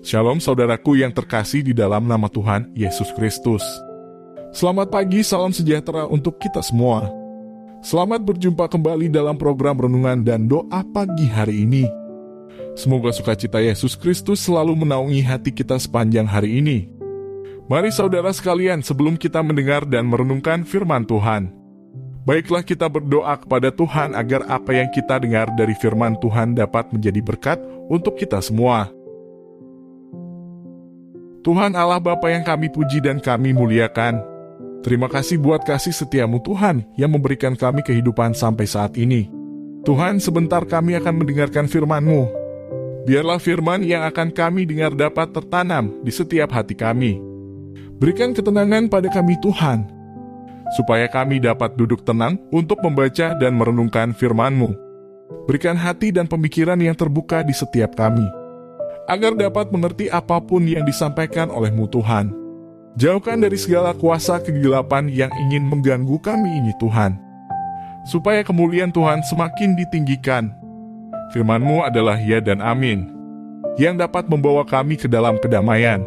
Shalom saudaraku yang terkasih di dalam nama Tuhan Yesus Kristus. Selamat pagi, salam sejahtera untuk kita semua. Selamat berjumpa kembali dalam program renungan dan doa pagi hari ini. Semoga sukacita Yesus Kristus selalu menaungi hati kita sepanjang hari ini. Mari saudara sekalian, sebelum kita mendengar dan merenungkan firman Tuhan, baiklah kita berdoa kepada Tuhan agar apa yang kita dengar dari firman Tuhan dapat menjadi berkat untuk kita semua. Tuhan Allah Bapa yang kami puji dan kami muliakan, terima kasih buat kasih setiamu Tuhan yang memberikan kami kehidupan sampai saat ini. Tuhan, sebentar kami akan mendengarkan firman-Mu. Biarlah firman yang akan kami dengar dapat tertanam di setiap hati kami. Berikan ketenangan pada kami Tuhan, supaya kami dapat duduk tenang untuk membaca dan merenungkan firman-Mu. Berikan hati dan pemikiran yang terbuka di setiap kami, agar dapat mengerti apapun yang disampaikan oleh-Mu Tuhan. Jauhkan dari segala kuasa kegelapan yang ingin mengganggu kami ini Tuhan, supaya kemuliaan Tuhan semakin ditinggikan. Firman-Mu adalah ya dan amin, yang dapat membawa kami ke dalam kedamaian.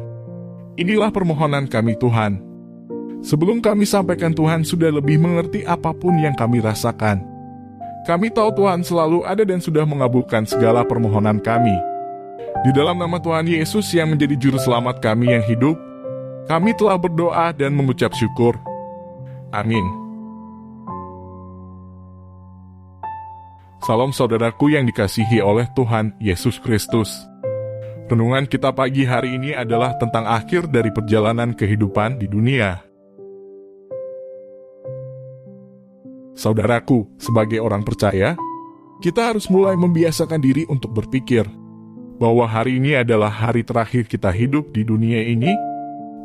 Inilah permohonan kami Tuhan. Sebelum kami sampaikan, Tuhan sudah lebih mengerti apapun yang kami rasakan. Kami tahu Tuhan selalu ada dan sudah mengabulkan segala permohonan kami. Di dalam nama Tuhan Yesus yang menjadi juru selamat kami yang hidup, kami telah berdoa dan mengucap syukur. Amin. Salam saudaraku yang dikasihi oleh Tuhan Yesus Kristus. Renungan kita pagi hari ini adalah tentang akhir dari perjalanan kehidupan di dunia. Saudaraku, sebagai orang percaya, kita harus mulai membiasakan diri untuk berpikir bahwa hari ini adalah hari terakhir kita hidup di dunia ini.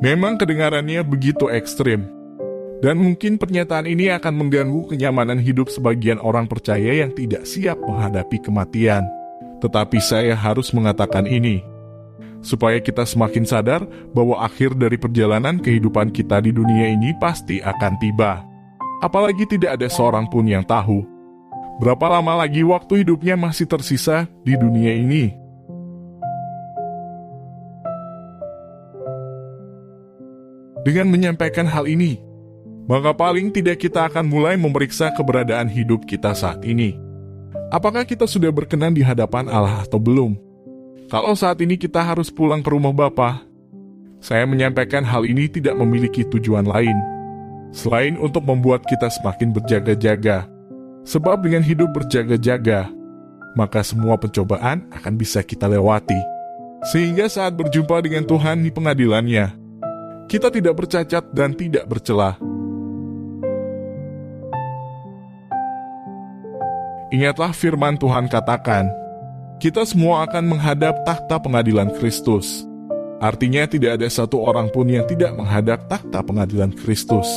Memang kedengarannya begitu ekstrim, dan mungkin pernyataan ini akan mengganggu kenyamanan hidup sebagian orang percaya yang tidak siap menghadapi kematian. Tetapi saya harus mengatakan ini, supaya kita semakin sadar bahwa akhir dari perjalanan kehidupan kita di dunia ini pasti akan tiba. Apalagi tidak ada seorang pun yang tahu berapa lama lagi waktu hidupnya masih tersisa di dunia ini. Dengan menyampaikan hal ini, maka paling tidak kita akan mulai memeriksa keberadaan hidup kita saat ini. Apakah kita sudah berkenan di hadapan Allah atau belum? Kalau saat ini kita harus pulang ke rumah Bapa, saya menyampaikan hal ini tidak memiliki tujuan lain selain untuk membuat kita semakin berjaga-jaga. Sebab dengan hidup berjaga-jaga, maka semua pencobaan akan bisa kita lewati, sehingga saat berjumpa dengan Tuhan di pengadilannya, kita tidak bercacat dan tidak bercela. Ingatlah firman Tuhan katakan, kita semua akan menghadap takhta pengadilan Kristus. Artinya tidak ada satu orang pun yang tidak menghadap takhta pengadilan Kristus.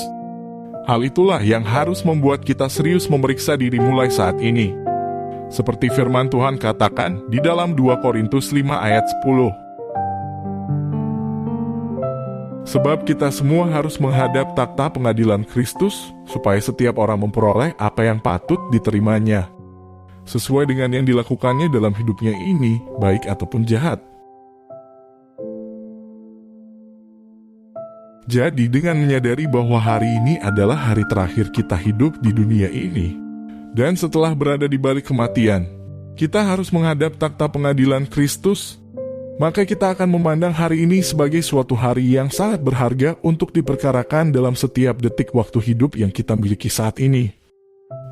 Hal itulah yang harus membuat kita serius memeriksa diri mulai saat ini. Seperti firman Tuhan katakan di dalam 2 Korintus 5 ayat 10. Sebab kita semua harus menghadap takhta pengadilan Kristus, supaya setiap orang memperoleh apa yang patut diterimanya, sesuai dengan yang dilakukannya dalam hidupnya ini, baik ataupun jahat. Jadi dengan menyadari bahwa hari ini adalah hari terakhir kita hidup di dunia ini, dan setelah berada di balik kematian, kita harus menghadap takhta pengadilan Kristus, maka kita akan memandang hari ini sebagai suatu hari yang sangat berharga untuk diperkarakan dalam setiap detik waktu hidup yang kita miliki saat ini.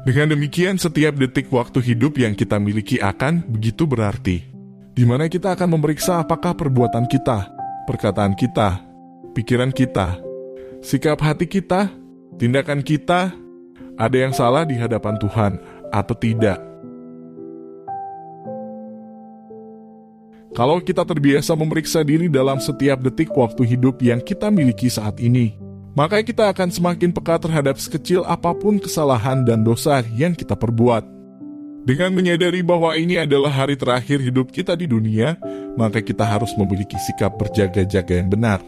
Dengan demikian, setiap detik waktu hidup yang kita miliki akan begitu berarti, di mana kita akan memeriksa apakah perbuatan kita, perkataan kita, pikiran kita, sikap hati kita, tindakan kita, ada yang salah di hadapan Tuhan atau tidak. Kalau kita terbiasa memeriksa diri dalam setiap detik waktu hidup yang kita miliki saat ini, maka kita akan semakin peka terhadap sekecil apapun kesalahan dan dosa yang kita perbuat. Dengan menyadari bahwa ini adalah hari terakhir hidup kita di dunia, maka kita harus memiliki sikap berjaga-jaga yang benar.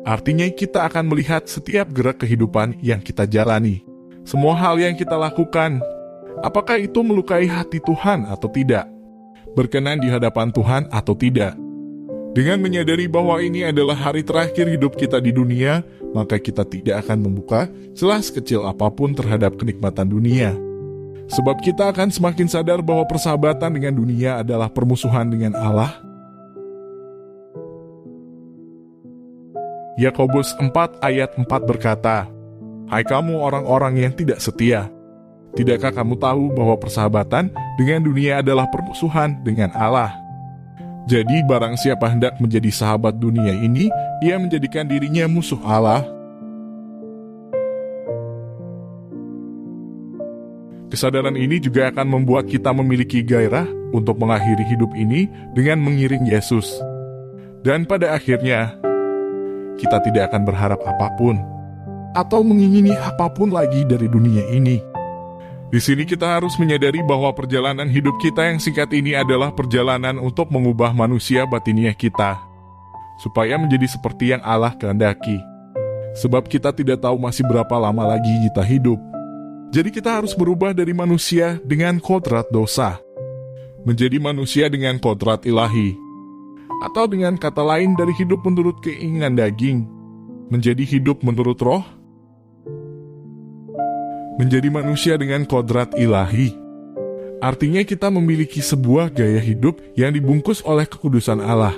Artinya kita akan melihat setiap gerak kehidupan yang kita jalani, semua hal yang kita lakukan, apakah itu melukai hati Tuhan atau tidak, berkenan di hadapan Tuhan atau tidak. Dengan menyadari bahwa ini adalah hari terakhir hidup kita di dunia, maka kita tidak akan membuka celah sekecil apapun terhadap kenikmatan dunia. Sebab kita akan semakin sadar bahwa persahabatan dengan dunia adalah permusuhan dengan Allah. Yakobus 4 ayat 4 berkata, "Hai kamu orang-orang yang tidak setia, tidakkah kamu tahu bahwa persahabatan dengan dunia adalah permusuhan dengan Allah? Jadi barang siapa hendak menjadi sahabat dunia ini, ia menjadikan dirinya musuh Allah." Kesadaran ini juga akan membuat kita memiliki gairah untuk mengakhiri hidup ini dengan mengiring Yesus. Dan pada akhirnya, kita tidak akan berharap apapun atau mengingini apapun lagi dari dunia ini. Di sini kita harus menyadari bahwa perjalanan hidup kita yang singkat ini adalah perjalanan untuk mengubah manusia batiniah kita, supaya menjadi seperti yang Allah kehendaki. Sebab kita tidak tahu masih berapa lama lagi kita hidup. Jadi kita harus berubah dari manusia dengan kodrat dosa, menjadi manusia dengan kodrat ilahi. Atau dengan kata lain, dari hidup menurut keinginan daging, menjadi hidup menurut roh, menjadi manusia dengan kodrat ilahi. Artinya kita memiliki sebuah gaya hidup yang dibungkus oleh kekudusan Allah.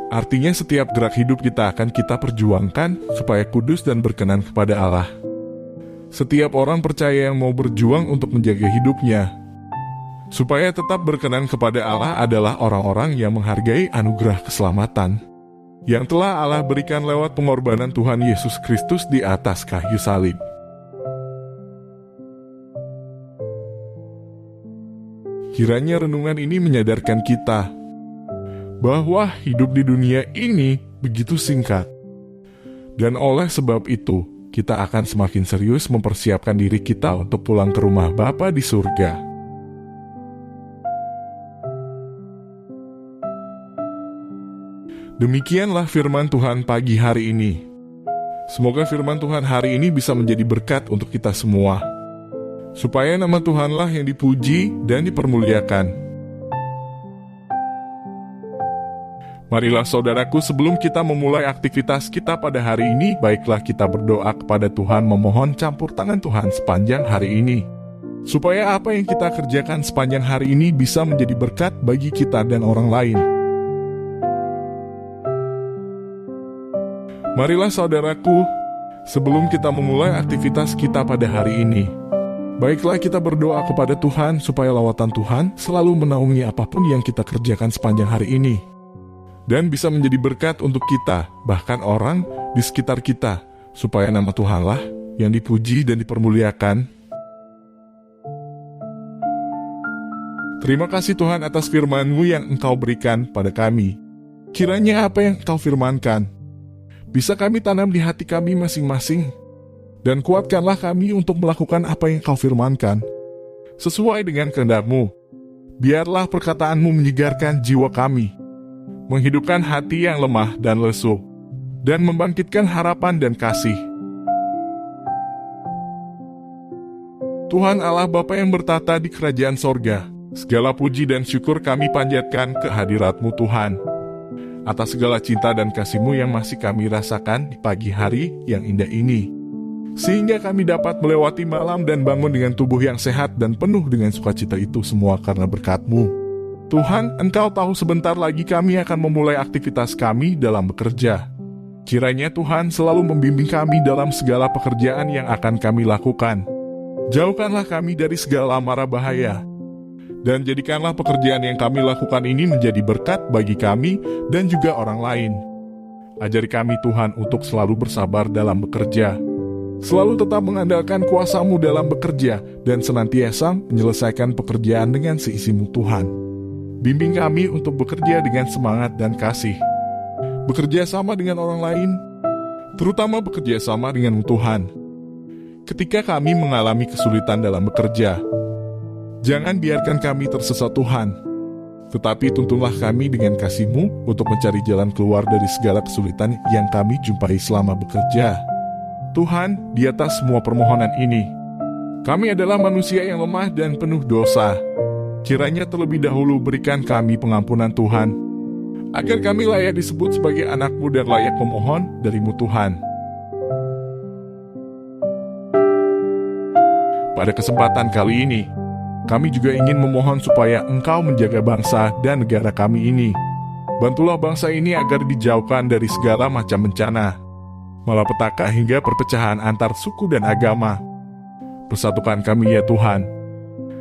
Artinya setiap gerak hidup kita akan kita perjuangkan supaya kudus dan berkenan kepada Allah. Setiap orang percaya yang mau berjuang untuk menjaga hidupnya supaya tetap berkenan kepada Allah adalah orang-orang yang menghargai anugerah keselamatan yang telah Allah berikan lewat pengorbanan Tuhan Yesus Kristus di atas kayu salib. Kiranya renungan ini menyadarkan kita bahwa hidup di dunia ini begitu singkat. Dan oleh sebab itu, kita akan semakin serius mempersiapkan diri kita untuk pulang ke rumah Bapa di surga. Demikianlah firman Tuhan pagi hari ini. Semoga firman Tuhan hari ini bisa menjadi berkat untuk kita semua, supaya nama Tuhanlah yang dipuji dan dipermuliakan. Marilah saudaraku, sebelum kita memulai aktivitas kita pada hari ini, baiklah kita berdoa kepada Tuhan, memohon campur tangan Tuhan sepanjang hari ini, supaya apa yang kita kerjakan sepanjang hari ini bisa menjadi berkat bagi kita dan orang lain. Marilah saudaraku, sebelum kita memulai aktivitas kita pada hari ini, baiklah kita berdoa kepada Tuhan supaya lawatan Tuhan selalu menaungi apapun yang kita kerjakan sepanjang hari ini, dan bisa menjadi berkat untuk kita, bahkan orang di sekitar kita, supaya nama Tuhanlah yang dipuji dan dipermuliakan. Terima kasih Tuhan atas firman-Mu yang Engkau berikan pada kami. Kiranya apa yang Engkau firmankan bisa kami tanam di hati kami masing-masing, dan kuatkanlah kami untuk melakukan apa yang Kau firmankan, sesuai dengan kehendak-Mu. Biarlah perkataan-Mu menyegarkan jiwa kami, menghidupkan hati yang lemah dan lesu, dan membangkitkan harapan dan kasih. Tuhan Allah Bapa yang bertata di kerajaan sorga, segala puji dan syukur kami panjatkan ke hadirat-Mu Tuhan, atas segala cinta dan kasih-Mu yang masih kami rasakan di pagi hari yang indah ini, sehingga kami dapat melewati malam dan bangun dengan tubuh yang sehat dan penuh dengan sukacita. Itu semua karena berkat-Mu. Tuhan, Engkau tahu sebentar lagi kami akan memulai aktivitas kami dalam bekerja. Kiranya Tuhan selalu membimbing kami dalam segala pekerjaan yang akan kami lakukan. Jauhkanlah kami dari segala mara bahaya, dan jadikanlah pekerjaan yang kami lakukan ini menjadi berkat bagi kami dan juga orang lain. Ajari kami Tuhan untuk selalu bersabar dalam bekerja, selalu tetap mengandalkan kuasa-Mu dalam bekerja, dan senantiasa menyelesaikan pekerjaan dengan seisi-Mu Tuhan. Bimbing kami untuk bekerja dengan semangat dan kasih, bekerja sama dengan orang lain, terutama bekerja sama dengan Tuhan. Ketika kami mengalami kesulitan dalam bekerja, jangan biarkan kami tersesat Tuhan, tetapi tuntunlah kami dengan kasih-Mu untuk mencari jalan keluar dari segala kesulitan yang kami jumpai selama bekerja. Tuhan, di atas semua permohonan ini, kami adalah manusia yang lemah dan penuh dosa. Kiranya terlebih dahulu berikan kami pengampunan Tuhan, agar kami layak disebut sebagai anak-Mu dan layak memohon dari-Mu Tuhan. Pada kesempatan kali ini, kami juga ingin memohon supaya Engkau menjaga bangsa dan negara kami ini. Bantulah bangsa ini agar dijauhkan dari segala macam bencana, malapetaka hingga perpecahan antar suku dan agama. Persatukan kami ya Tuhan,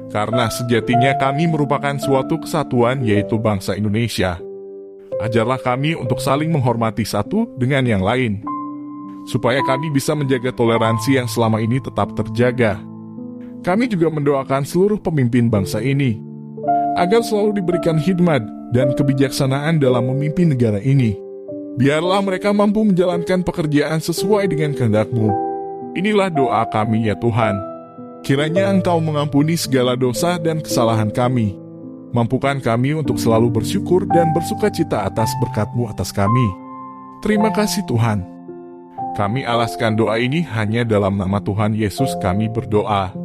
karena sejatinya kami merupakan suatu kesatuan yaitu bangsa Indonesia. Ajarlah kami untuk saling menghormati satu dengan yang lain, supaya kami bisa menjaga toleransi yang selama ini tetap terjaga. Kami juga mendoakan seluruh pemimpin bangsa ini, agar selalu diberikan hikmat dan kebijaksanaan dalam memimpin negara ini. Biarlah mereka mampu menjalankan pekerjaan sesuai dengan kehendak-Mu. Inilah doa kami ya Tuhan. Kiranya Engkau mengampuni segala dosa dan kesalahan kami. Mampukan kami untuk selalu bersyukur dan bersukacita atas berkat-Mu atas kami. Terima kasih Tuhan. Kami alaskan doa ini hanya dalam nama Tuhan Yesus kami berdoa.